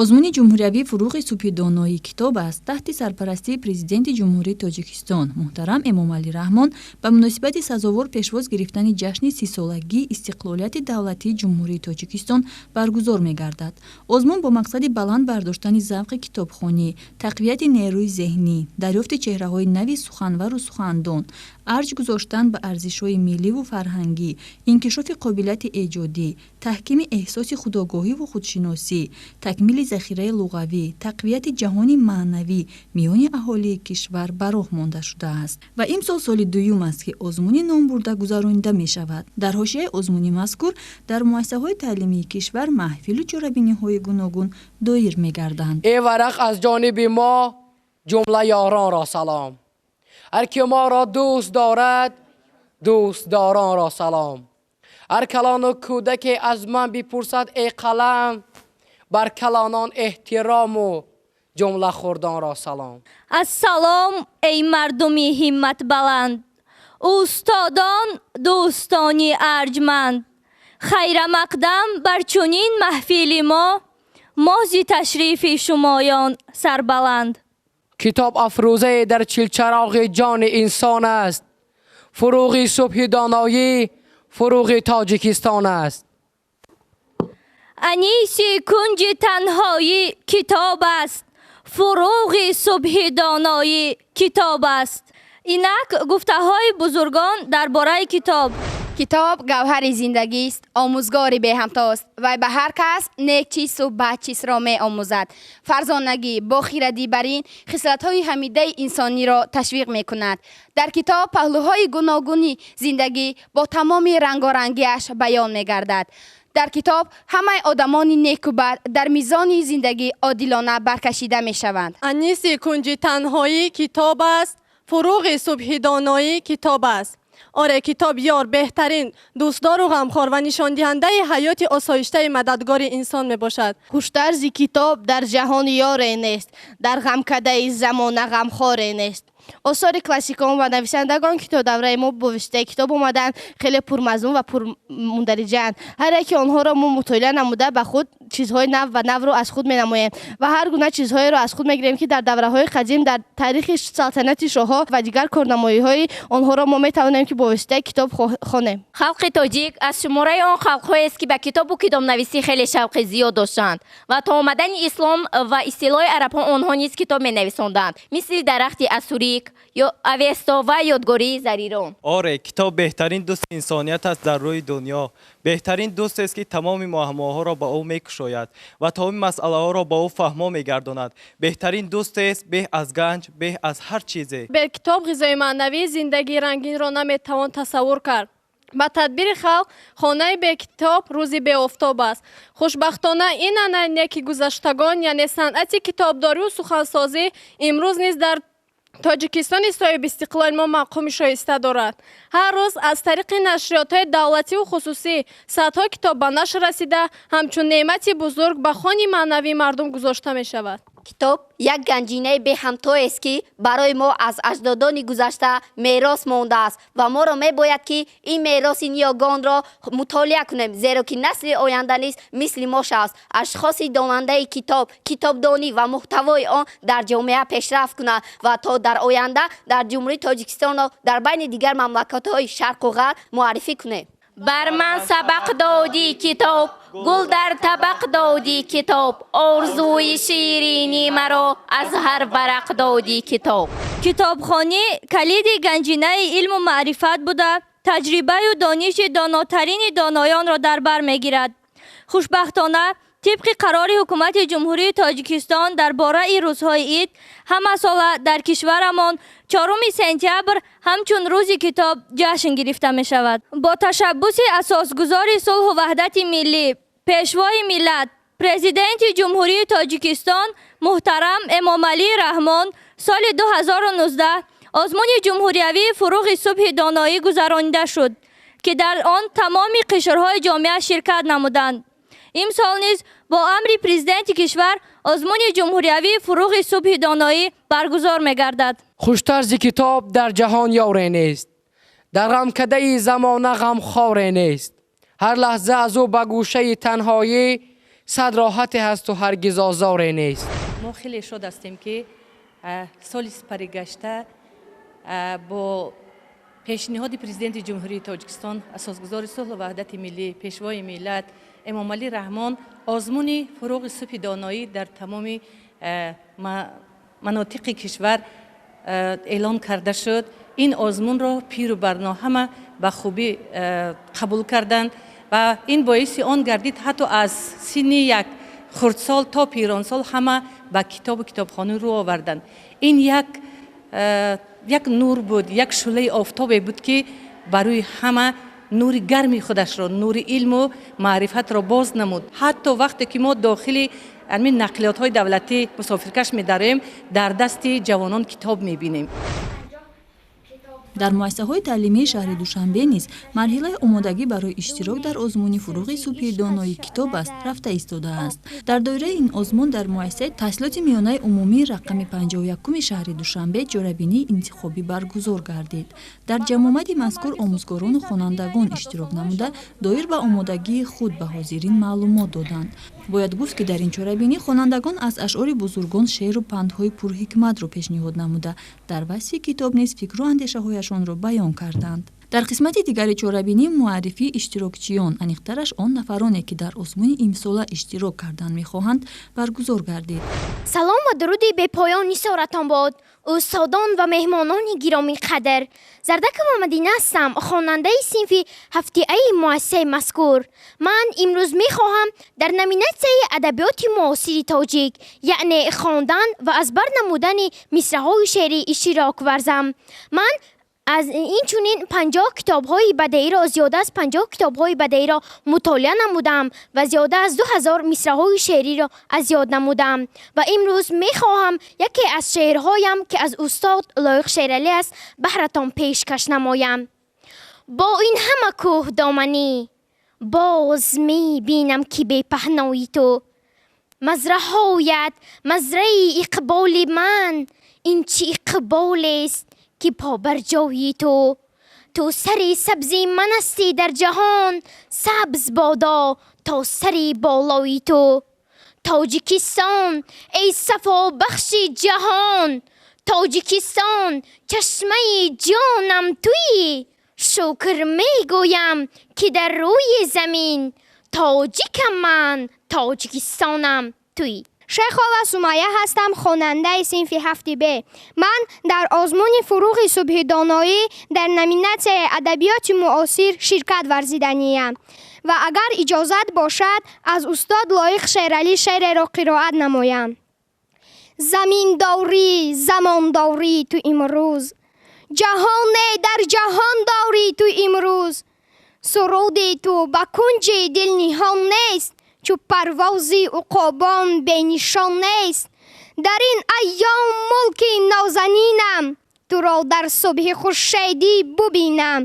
озмуни ҷумҳуриявӣ фуруғи субҳи доноӣ китоб аст таҳти сарпарастии президенти ҷумҳурии Тоҷикистон муҳтарам Эмомалӣ Раҳмон ба муносибати сазовор пешвоз гирифтани ҷашни 30-солагии истиқлолияти давлатии ҷумҳурии Тоҷикистон баргузор мегардад. Озмун бо мақсади баланд бардоштани завқи китобхонӣ, тақвияти нерӯи зеҳнӣ, дарёфти чеҳраҳои нави суханвару сухандон, арҷ гузоштан ба арзишҳои милливу фарҳангӣ, инкишофи қобилияти эҷодӣ, таҳкими эҳсоси худогоҳиву худшиносӣ, такмили захираи луғавӣ, тақвияти ҷаҳони маънавӣ миёни аҳолии кишвар ба роҳ монда шудааст ва имсол соли дуюм аст ки озмуни ном бурда гузаронида мешавад. Дар ҳошияи озмуни мазкур дар муассисаҳои таълимии кишвар маҳфилу чорабиниҳои гуногун доир мегарданд. ин варақ аз ҷониби мо ҷумла ёронро салом. ҳар ки моро дӯст дорад дӯстдоронро салом. ҳар калону кӯдаке аз ман бипурсад эй қалам, бар калонон эҳтирому ҷумла хурдонро салом. ассалом эй мардуми ҳимматбаланд, устодон дӯстони арҷманд, хайрамақдам бар чунин маҳфили мози ташрифи шумоён сарбаланд. китоб афрӯзае дар чилчароғи ҷони инсон аст. фуруғи субҳи доноӣ фуруғи Тоҷикистон аст. аниси кунҷи танҳоӣ китоб аст, фуруғи субҳи доноӣ китоб аст. инак гуфтаҳои бузургон дар бораи китоб. китоб гавҳари зиндагист, омӯзгори беҳамтост. вай ба ҳар кас нек чизу бад чизро меомӯзад. фарзонагӣ, бохирадӣ бар ин хислатҳои ҳамидаи инсониро ташвиқ мекунад. дар китоб паҳлӯҳои гуногуни зиндагӣ бо тамоми рангорангиаш баён мегардад. дар китоб ҳамаи одамони некубад дар мизони зиндагӣ одилона баркашида мешаванд. аниси кунҷи танҳоӣ китоб аст, фуруғи субҳи доноӣ китоб аст. оре китоб ёр беҳтарин дӯстдору ғамхор ва нишондиҳандаи ҳаёти осоиштаи мададгори инсон мебошад. хуштарзи китоб дар ҷаҳон ёре нест, дар ғамкадаи замона ғамхоре нест. осори классикон ва нависандагон ки то давраи мо бо воситаи китоб омаданд хеле пурмазмун ва пурмундариҷаанд. ҳар яке онҳоро мо мутолиа намуда ба худ чизҳои нав ва навро аз худ менамоем ва ҳар гуна чизҳоеро аз худ мегирем ки дар давраҳои қадим дар таърихи салтанати шоҳҳо ва дигар корнамоиҳои онҳоро мо метавонем ки бо воситаи китоб хонем. халқи тоҷик аз шумораи он халқҳоест ки ба китобу китобнависӣ хеле шавқи зиёд доштанд ва то омадани ислом ва истилои арабҳо онҳо низ китоб менависонданд, мисли дарахти асурик ё авесто ва ёдгории зарирон. оре китоб беҳтарин дӯсти инсоният аст дар рӯи дунё. беҳтарин дӯстест ки тамоми муаммоҳоро ба ӯ мекушояд ва тамоми масъалаҳоро ба ӯ фаҳмо мегардонад. беҳтарин дӯстест беҳ аз ганҷ, беҳ аз ҳар чизе. бе китоб ғизои маънавии зиндагии рангинро наметавон тасаввур кард. ба тадбири халқ хонаи бекитоб рӯзи беофтоб аст. хушбахтона ин анъане ки гузаштагон яъне санъати китобдорию сухансозӣ имрӯз низ дар Тоҷикистони соҳиби истиқлоли мо мақоми шоиста дорад. ҳар рӯз аз тариқи нашриётҳои давлативу хусусӣ садҳо китоб ба нашр расида ҳамчун неъмати бузург ба хони маънавии мардум гузошта мешавад. китоб як ганҷинаи беҳамтоест ки барои мо аз аҷдодони гузашта мерос мондааст ва моро мебояд ки ин мероси ниёгонро мутолиа кунем, зеро ки насли оянда низ мисли мо шавад. ашхоси донандаи китоб, китобдонӣ ва муҳтавои он дар ҷомеа пешрафт кунад ва то дар оянда дар ҷумҳурии Тоҷикистонро дар байни дигар мамлакатҳои шарқу ғарб муаррифӣ кунем. бар ман сабақ доди китоб, гул дар табақ доди китоб, орзуи ширини маро аз ҳар варақ доди китоб. китобхонӣ калиди ганҷинаи илму маърифат буда таҷрибаю дониши донотарини доноёнро дар бар мегирад. хушбахтона طبق قرار حکومت جمهوری تاجیکستان در باره روزهای عید همه ساله در کشورمان 4 سپتامبر همچون روز کتاب جشن گرفته می شود. با تشبث اساسگزار صلح و وحدت ملی، پیشوای ملت، پرزیدنت جمهوری تاجیکستان محترم امامعلی رحمان سال 2019 آزمون جمهوریوی فروغ صبح دانایی گذرانیده شد که در آن تمام قشرهای جامعه شرکت نمودند. امسال نیز با امر پرزیدنت کشور آزمون جمهوریوی فروغ صبح دانایی برگزار می‌گردد. خوشتر ز کتاب در جهان یاری نیست، در غمکده زمانه غمخوار نیست. هر لحظه از او به گوشه تنهایی صد راحتی هست و هرگز آزاری نیست. ما خیلی شاد هستیم که سال سپری گشته با پیشنهاد پرزیدنت جمهوری تاجیکستان اساسگزار صلح و وحدت ملی پیشوای ملت امام علی رحمان آزمون فروغ صبح دانایی در تمام مناطق کشور اعلان کرده شد. این آزمون را پیر و برنا همه به خوبی قبول کردند و این باعث آن گردید حتی از سن یک خردسال تا پیرانسال همه به کتاب و کتابخانه رو آوردند. این یک نور بود، یک شعله آفتاب بود که برای همه نور گرمی خودش را، نور علم و معرفت را باز نمود. حتی وقتی که ما داخل همین نقلیات های دولتی مسافرکش می داریم، در دست جوانان کتاب می بینیم. дар муассисаҳои таълимии шаҳри душанбе низ марҳилаи омодагӣ барои иштирок дар озмуни фуруғи субҳи донои китоб аст рафта истодааст. дар доираи ин озмун дар муассисаи таҳсилоти миёнаи умумии рақами 51-уми шаҳри душанбе ҷорабинии интихобӣ баргузор гардид. дар ҷамъомади мазкур омӯзгорону хонандагон иштирок намуда доир ба омодагии худ ба ҳозирин маълумот доданд. бояд гуфт ки дар ин чорабинӣ хонандагон аз ашъори бузургон шеъру пандҳои пурҳикматро пешниҳод намуда дар васфи китоб низ фикру андешаҳояшонро баён карданд. дар қисмати дигари чорабинӣ муаррифии иштирокчиён, аниқтараш он нафароне ки дар озмуни имсола иштирок кардан мехоҳанд, баргузор гардид. салом ва дуруди бепоён нисоратон бод устодон ва меҳмонони гиромӣ қадр. Зарdak Мамадина ҳастам, хонандаи синфи ҳафтиаи муассисаи мазкур. Ман имрӯз мехоҳам дар номинатсияи адабиёти муосири тоҷик, яъне хондан ва аз бар намудани мисраҳои шеърӣ иштирок варзам. Ман аз инчунин 50 китобҳои бадеиро, зиёда аз 50 китобҳои бадеиро мутолиа намудам ва зиёда аз 2000 мисраҳои шеъриро аз ёд намудам. Ва имрӯз мехоҳам яке аз шеърҳоям ки аз устод Лоиқ Шералӣ аст баҳратон пешкаш намоям. бо ин ҳама кӯҳдоманӣ боз мебинам ки бепаҳнои ту. мазраҳоят мазраи иқболи ман, ин чӣ иқболест ки побарҷои ту. ту сари сабзи ман ҳастӣ дар ҷаҳон, сабз бодо то сари болои ту. тоҷикистон эй сафобахши ҷаҳон, тоҷикистон чашмаи ҷонам туӣ. шукр мегӯям ки дар рӯи замин тоҷикам ман, тоҷикистонам туӣ. Шейхова Сумайя ҳастам, хонандаи синфи ҳафти Б. Ман дар озмуни фуруғи субҳи доноӣ дар номинатсияи адабиёти муосир ширкат варзиданиям ва агар иҷозат бошад, аз устод Лоиқ Шералӣ шеъреро қироат намоям. заминдорӣ замондорӣ ту имрӯз, ҷаҳоне дар ҷаҳон дорӣ ту имрӯз. суруди ту ба кунҷи дил ниҳон нест, чу парвози уқобон бенишон нест. дар ин айём мулки нозанинам, туро дар субҳи хуршедӣ бубинам.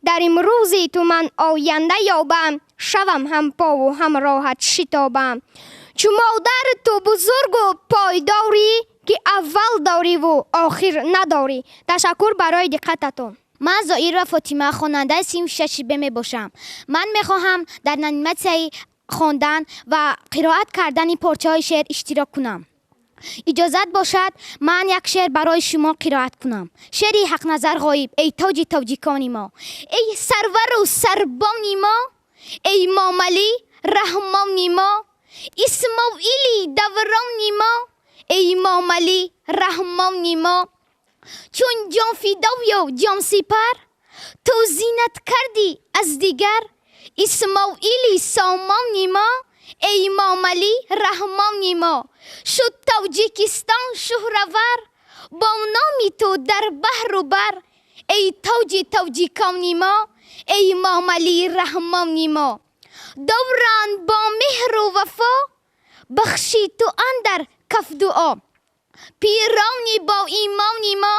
дар имрӯзи ту ман оянда ёбам, шавам ҳам пову ҳам роҳат шитобам. чу модар ту бузургу пойдорӣ, ки аввал дориву охир надорӣ. ташаккур барои диққататон. ман Зоира Фотима, хонандаи синфи 6 Б мебошам. ман мехоҳам дар номинатсияи хондан ва қироат кардани порчаҳои шеър иштирок кунам. иҷозат бошад, ман як шеър барои шумо қироат кунам. шеъри Ҳақназар Ғоиб. эй тоҷи тоҷикони мо, эй сарвару сарбони мо, эй Момалӣ раҳмони мо, Исмоили даврони мо, эй Момалӣ раҳмони мо. чун ҷонфидою ҷонсипар, ту зинат кардӣ аз дигар. Исмоили Сомони мо, эй Момалӣ раҳмони мо. шуд Тоҷикистон шӯҳравар, бо номи ту дар баҳру бар. эй тоҷи тоҷикони мо, эй Момалӣ раҳмони мо. довран бо меҳру вафо, бахши ту андар каф дуо. пирони бо имони мо,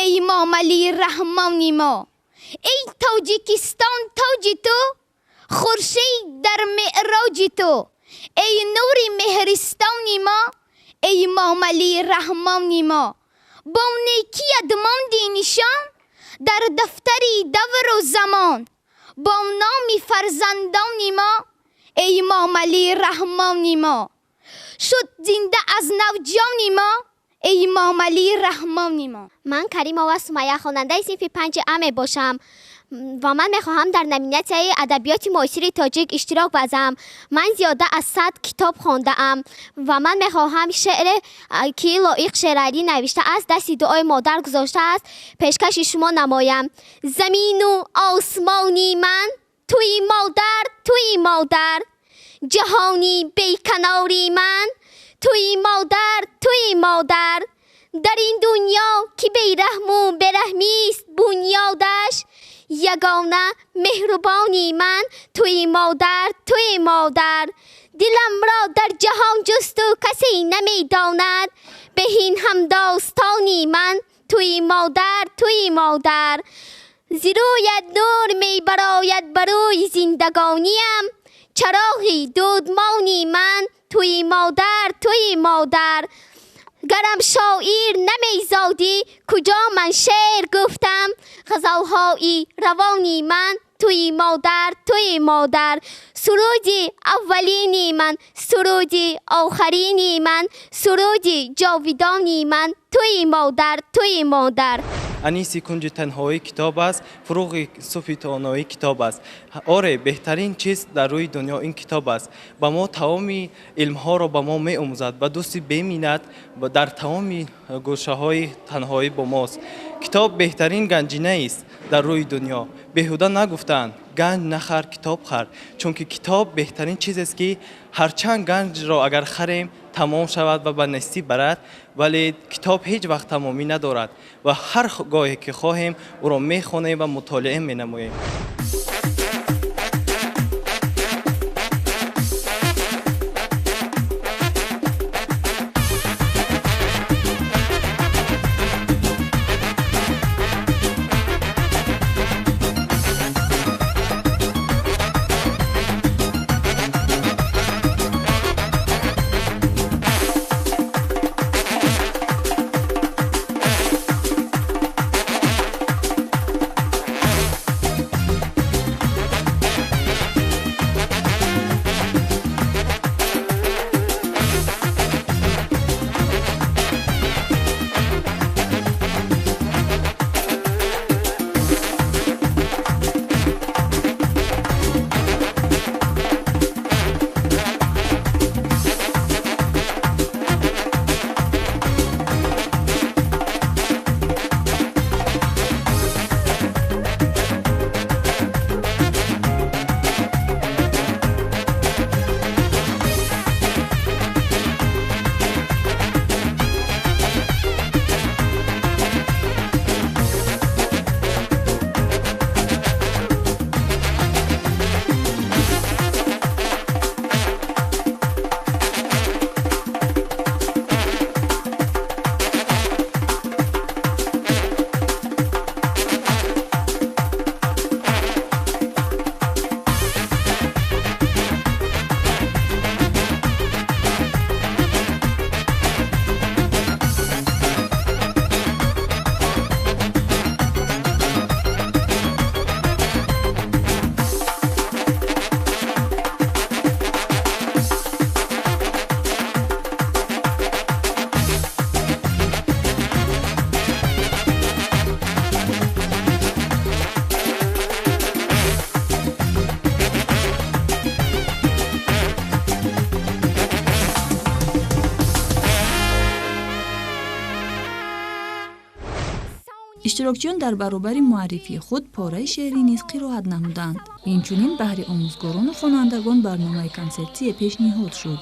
эй Момалӣ раҳмони мо. эй Тоҷикистон тоҷи ту, хуршид дар меъроҷи ту. эй нури меҳристони мо, эй Момалӣ раҳмони мо. бо некият монди нишон дар дафтари давру замон. бо номи фарзандони мо, ای امام علی رحمانی ما. شد زنده از نو جانی ما، ای امام علی رحمانی ما. من کریما و سمیه خواننده صنف 5 ام باشم و من میخواهم در نمینت ادبیات معاصر تاجیک اشتراک ورزم. من زیاده از 100 کتاب خوانده ام و من میخواهم شعر که لایق شعری نوشته است دست دعای مادر گذاشته است پیشکش شما نمایم. زمین و آسمانی من توی مادر، توی مادر، جهانی بیکناری من توی مادر، توی مادر. در این دنیا که بیرحم و برحمیست بنیادش، یگانه مهربانی من توی مادر، توی مادر. دلم را در جهان جست و کسی نمیداند، بهین هم داستانی من توی مادر، توی مادر. زیرویت نور می براید بروی زندگانیم، چراغی دودمانی من توی مادر، توی مادر. گرم شاعر نمیزادی کجا من شعر گفتم، غزلهایی روانی من توی مادر، توی مادر. سرودی اولینی من، سرودی آخرینی من، سرودی جاویدانی من توی مادر، توی مادر. انیسی کنج تنهایی کتاب است، فروغ صبح توانایی کتاب است. آره بهترین چیز در روی دنیا این کتاب است. با ما تمام علم ها را با ما می آموزد و دوستی بمینت و در تمام گوشه های تنهایی با ماست. کتاب بهترین گنجینه است در روی دنیا. بیهوده نگفتند گنج نخر کتاب خر، چون که کتاب بهترین چیز است که هرچند گنج را اگر خریم تمام شود و به نستی برد، ولی کتاب هیچ وقت تمامی ندارد و هر گاهی که خواهیم او را میخوانیم و مطالعه مینماییم. иштирокчиён дар баробари муаррифии худ пораи шеърӣ низ қироат намуданд. инчунин баҳри омӯзгорону хонандагон барномаи консертсие пешниҳод шуд.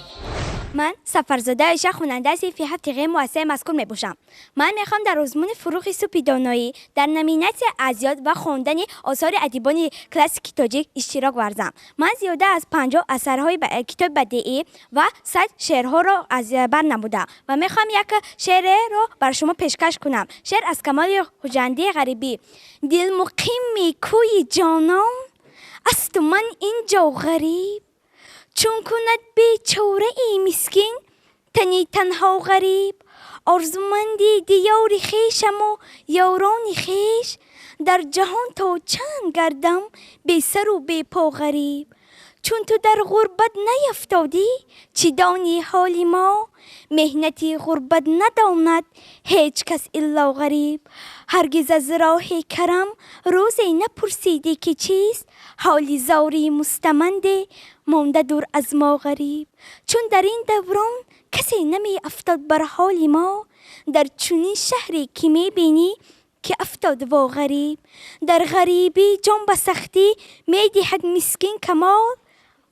من سفرزاده عایشه خواننده صنف 7 مؤسسه مذکور می باشم. من میخوام در آزمون فروغ صبح دانایی در نمینت ازیاد و خواندن آثار ادیبان کلاسیک تاجیک اشتراک ورزم. من زیاده از 50 اثرهای کتاب بدیعی و 100 شعرها را از بر نمودم و میخوام یک شعر را بر شما پیشکش کنم. شعر از کمال خوجندی غریبی. دل مقیم کوی جانم است و من اینجا غریب، چون کند بیچاره ای مسکین تنی تنها غریب. آرزومندی دیاری خیشم و یارانی خیش، در جهان تا چند گردم بی سر و بی پا غریب. چون تو در غربت نیفتادی چی دانی حال ما؟ مهنتی غربت نداند هیچ کس الا غریب. هرگز از راه کرم روزی نپرسیدی که چیست؟ حالی زاری مستمنده مانده دور از ما غریب. چون در این دوران کسی نمی افتاد بر حال ما، در چنین شهری که می بینی که افتاد و غریب. در غریبی جان به سختی می دهد مسکین کمال،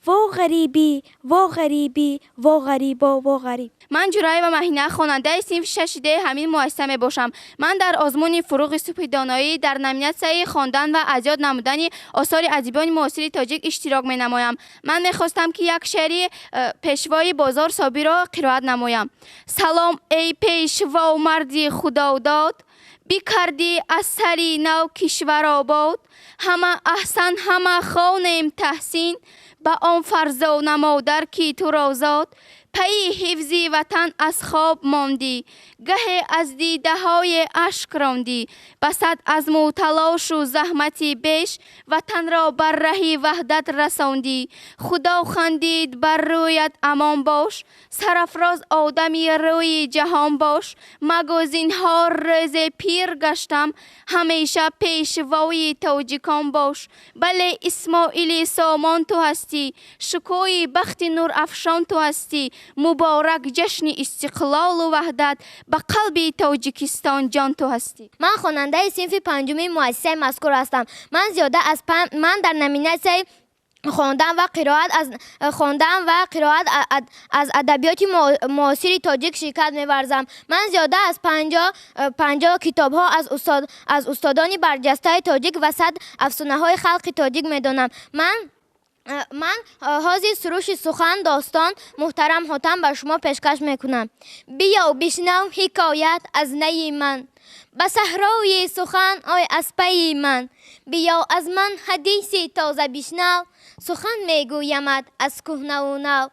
و غریبی و غریبی و غریبا و غریب. من جورایی و مهینه خواننده صنف 6 همین مؤسسه می باشم. من در آزمون فروغ صبح دانایی در نامیناسیون خواندن و از یاد نمودن آثار ادیبان معاصر تاجیک اشتراک می نمایم. من می خواستم که یک شعری پیشوای بازار صابی را قرائت نمایم. سلام ای پیشوا و مردی خدا داد، بیکردی از سری نو کشور آباد. همه احسن همه خوانیم تحسین، با آن فرز و نمادر کی تو را زاد. پی حفظی وطن از خواب ماندی، گه از دیده های اشک راندی. بسد از تلاش و زحمتی بیش، وطن را بر راه وحدت رساندی. خدا خندید بر رویت امان باش، سرافراز آدمی روی جهان باش. مگو زینهار روز پیر گشتم، همیشه پیشوای تاجیکان باش. بله اسماعیل سامان تو هستی، شکوی بخت نور افشان تو هستی. مبارک جشن استقلال و وحدت، به قلب تاجیکستان جان تو هستی. من خواننده صنف 5 مؤسسه مذکور هستم. من در نامیناسیون خواندن و قرائت از ادبیات معاصر تاجیک شرکت می‌ورزم. من زیاده از 50 کتاب ها از استادان برجسته تاجیک و 100 افسانه های خلق تاجیک میدانم. من حاضر سروش سخن داستان محترم حاتم بر شما پیشکش میکنم. بیا و بشنو حکایت از نی من، به صحرای سخن آی از پی من. بیا از من حدیثی تازه بشنو، سخن میگویمت از کهنه و نو.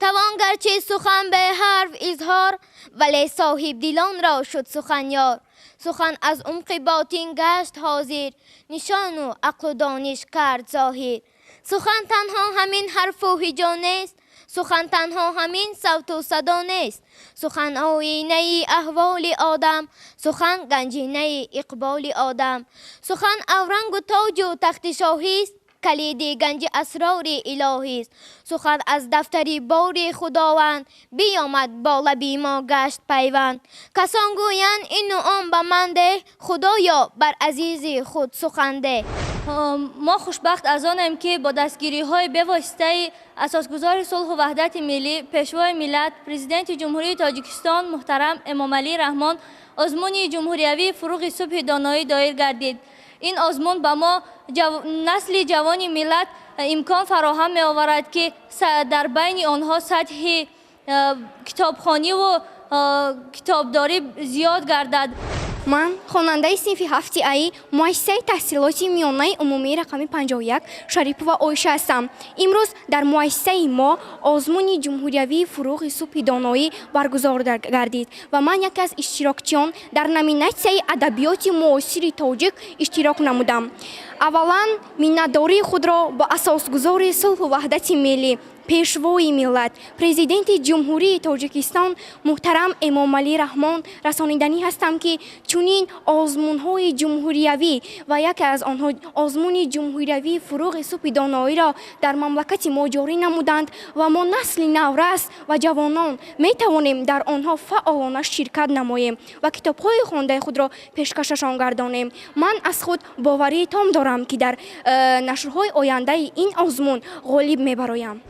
توان گرچه سخن به حرف اظهار، ولی صاحب دلان را شد سخن یار. سخن از عمق باطن گشت حاضر، نشان و عقل و دانش کرد ظاهر. سخن تنها همین حرف و هجا نیست، سخن تنها همین صوت و صدا نیست. سخن آینه احوال آدم، سخن گنجینه اقبال آدم. سخن اورنگ و تاج و تخت شاهی است، کلید گنج اسرار الهی است. سخن از دفتری بار خداوند، بیامد با لبی ما گشت پیوند. کسان گویند این و آن به من ده، خدایا بر عزیز خود سخن ده. ما خوشبخت از آنیم که با دستگیری های به واسطه اساسگزار صلح و وحدت ملی، پیشوای ملت، پرزیدنت جمهوری تاجیکستان محترم امامعلی رحمان، آزمون جمهوریوی فروغ صبح دانایی دایر گردید. این آزمون به ما نسل جوان ملت امکان فراهم می آورد که در بین آنها سطح کتابخوانی و کتابداری زیاد گردد. من خواننده صنف 7 ای مؤسسه تحصیلات میانه عمومی رقم 51 شریف و عایشه هستم. امروز در مؤسسه ما آزمون جمهوریوی فروغ صبح دانایی برگزار گردید و من یکی از اشتراکچیان در نامیناسیون ادبیات معاصر تاجیک اشتراک نمودم. اولا منتداری خود را با اساسگزار صلح و وحدت ملی، پیشوای ملت، پرزیدنت جمهوری تاجیکستان محترم امامعلی رحمان رسانیدنی هستم که چنین آزمون‌های جمهوریوی و یکی از آنها آزمون جمهوریوی فروغ صبح دانایی را در مملکت ما جاری نمودند و ما نسل نورس و جوانان می توانیم در آنها فعالانه شرکت نماییم و کتاب‌های خوانده خود را پیشکششان گردانیم. من از خود باوری تام دارم که در نشرهای آینده این آزمون غالب می‌برایم.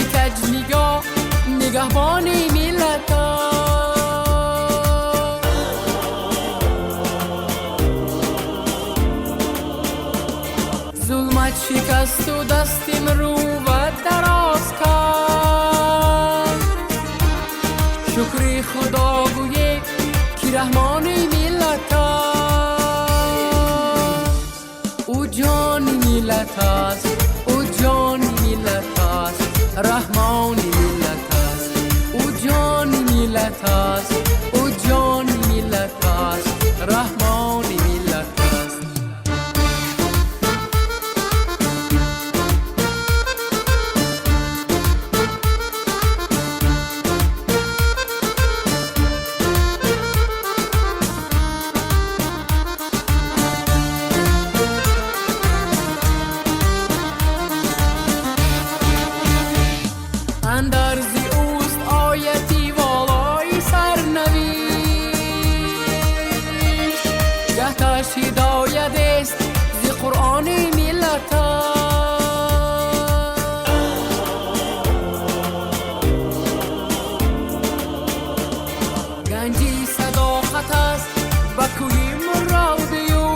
کج نگاه نگهبان ملت ظلمت شکست و دست مروت دراز کرد شکر خدا گویه که رحمان ملت او جان ملت است او جان ملت است رحمان ملت است او جان ملت است او جان ملت است رحمان ملت است اندرزی اوست آیتی والای سرنویش گهتش هدایت است زی قرآن ملت گنجی صداقت است و کوی مرادیو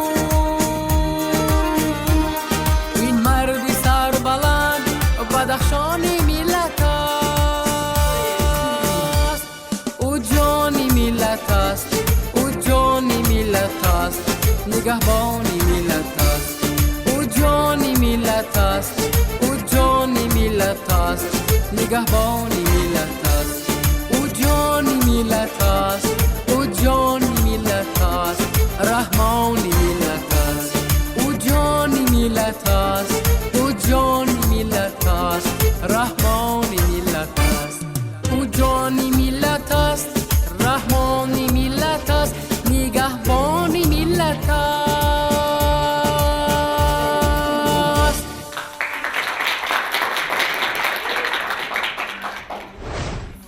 این مرد سربلند بدخشان ملت است او جان ملت است او جان ملت است نگهبان ملت است او جان ملت است او جان ملت است نگهبان ملت است او جان ملت است او جان ملت است رحمان ملت است او جان ملت است او جان ملت است رحمان ملت است او جان ملت است رحمان ملت است نگهبان ملت است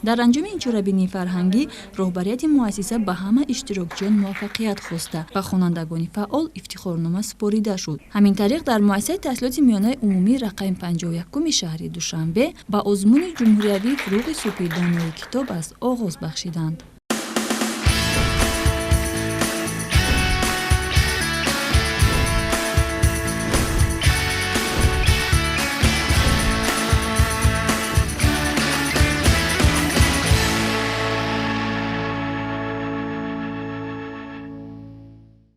дар анҷоми ин чорабинии фарҳангӣ роҳбарияти муассиса ба ҳама иштирокчиён муваффақият хоста ва хонандагони фаъол ифтихорнома супорида шуд. ҳамин тариқ дар муассисаи таҳсилоти миёнаи умумии рақами 51-уми шаҳри Душанбе ба озмуни ҷумҳуриявии фуруғи субҳи донои китоб аст оғоз бахшиданд.